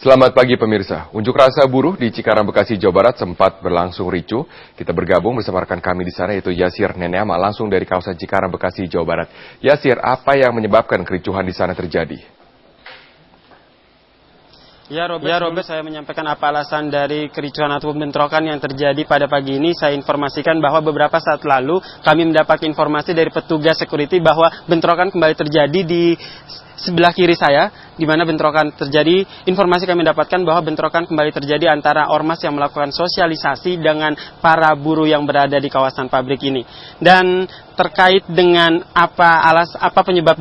Selamat pagi pemirsa. Unjuk rasa buruh di Cikarang, Bekasi, Jawa Barat sempat berlangsung ricuh. Kita bergabung bersama rekan kami di sana yaitu Yasir Neneama langsung dari kawasan Cikarang, Bekasi, Jawa Barat. Yasir, apa yang menyebabkan kericuhan di sana terjadi? Ya Robert, saya menyampaikan apa alasan dari kericuhan atau bentrokan yang terjadi pada pagi ini. Saya informasikan bahwa beberapa saat lalu kami mendapat informasi dari petugas security bahwa bentrokan kembali terjadi di sebelah kiri saya, di mana bentrokan terjadi. Informasi kami dapatkan bahwa bentrokan kembali terjadi antara ormas yang melakukan sosialisasi dengan para buruh yang berada di kawasan pabrik ini. Dan terkait dengan apa penyebab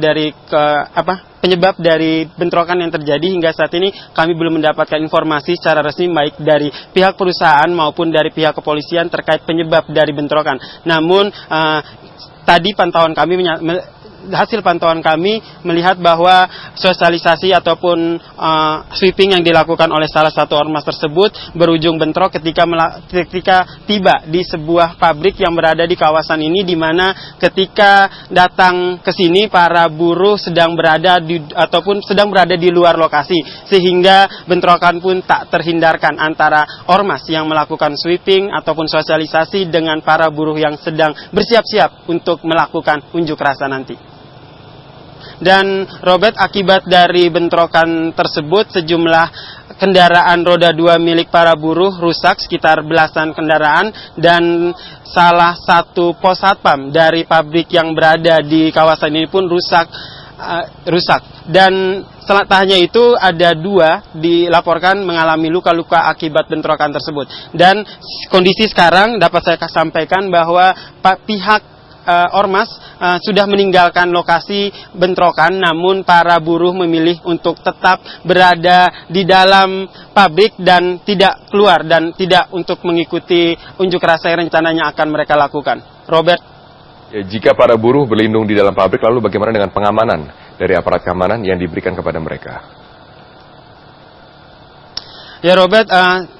dari bentrokan yang terjadi hingga saat ini kami belum mendapatkan informasi secara resmi baik dari pihak perusahaan maupun dari pihak kepolisian terkait penyebab dari bentrokan. Namun tadi hasil pantauan kami melihat bahwa sosialisasi ataupun sweeping yang dilakukan oleh salah satu ormas tersebut berujung bentrok ketika tiba di sebuah pabrik yang berada di kawasan ini, di mana ketika datang ke sini para buruh sedang berada di luar lokasi, sehingga bentrokan pun tak terhindarkan antara ormas yang melakukan sweeping ataupun sosialisasi dengan para buruh yang sedang bersiap-siap untuk melakukan unjuk rasa nanti. Dan Robert, akibat dari bentrokan tersebut sejumlah kendaraan roda 2 milik para buruh rusak, sekitar belasan kendaraan, dan salah satu pos satpam dari pabrik yang berada di kawasan ini pun rusak. Dan tak hanya itu, ada 2 dilaporkan mengalami luka-luka akibat bentrokan tersebut. Dan kondisi sekarang dapat saya sampaikan bahwa pihak ormas sudah meninggalkan lokasi bentrokan, namun para buruh memilih untuk tetap berada di dalam pabrik dan tidak keluar dan tidak untuk mengikuti unjuk rasa yang rencananya akan mereka lakukan. Robert. Ya, jika para buruh berlindung di dalam pabrik, lalu bagaimana dengan pengamanan dari aparat keamanan yang diberikan kepada mereka? Ya Robert,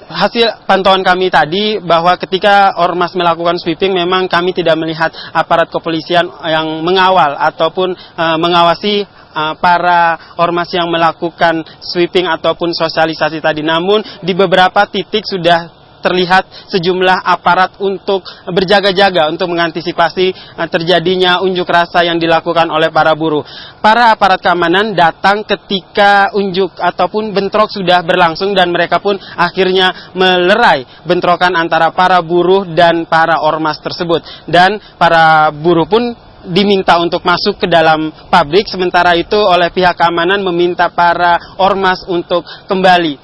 hasil pantauan kami tadi bahwa ketika ormas melakukan sweeping memang kami tidak melihat aparat kepolisian yang mengawal ataupun mengawasi para ormas yang melakukan sweeping ataupun sosialisasi tadi. Namun di beberapa titik sudah terlihat sejumlah aparat untuk berjaga-jaga untuk mengantisipasi terjadinya unjuk rasa yang dilakukan oleh para buruh. Para aparat keamanan datang ketika unjuk ataupun bentrok sudah berlangsung dan mereka pun akhirnya melerai bentrokan antara para buruh dan para ormas tersebut. Dan para buruh pun diminta untuk masuk ke dalam pabrik, sementara itu oleh pihak keamanan meminta para ormas untuk kembali.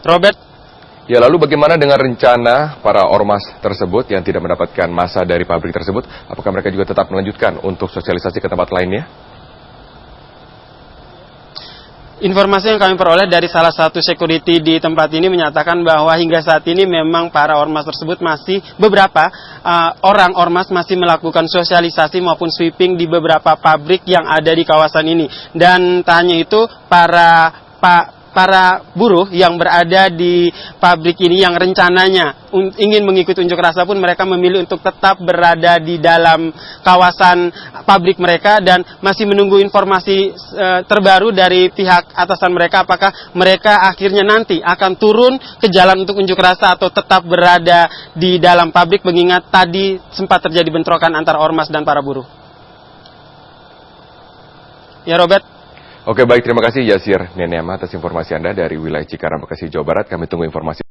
Robert. Ya, lalu bagaimana dengan rencana para ormas tersebut yang tidak mendapatkan massa dari pabrik tersebut? Apakah mereka juga tetap melanjutkan untuk sosialisasi ke tempat lainnya? Informasi yang kami peroleh dari salah satu security di tempat ini menyatakan bahwa hingga saat ini memang para ormas tersebut beberapa orang ormas masih melakukan sosialisasi maupun sweeping di beberapa pabrik yang ada di kawasan ini. Dan tak hanya itu, para buruh yang berada di pabrik ini yang rencananya ingin mengikuti unjuk rasa pun mereka memilih untuk tetap berada di dalam kawasan pabrik mereka dan masih menunggu informasi terbaru dari pihak atasan mereka, apakah mereka akhirnya nanti akan turun ke jalan untuk unjuk rasa atau tetap berada di dalam pabrik, mengingat tadi sempat terjadi bentrokan antara ormas dan para buruh. Ya Robert. Oke, baik, terima kasih Yasir Neneama atas informasi Anda dari wilayah Cikarang, Bekasi, Jawa Barat. Kami tunggu informasi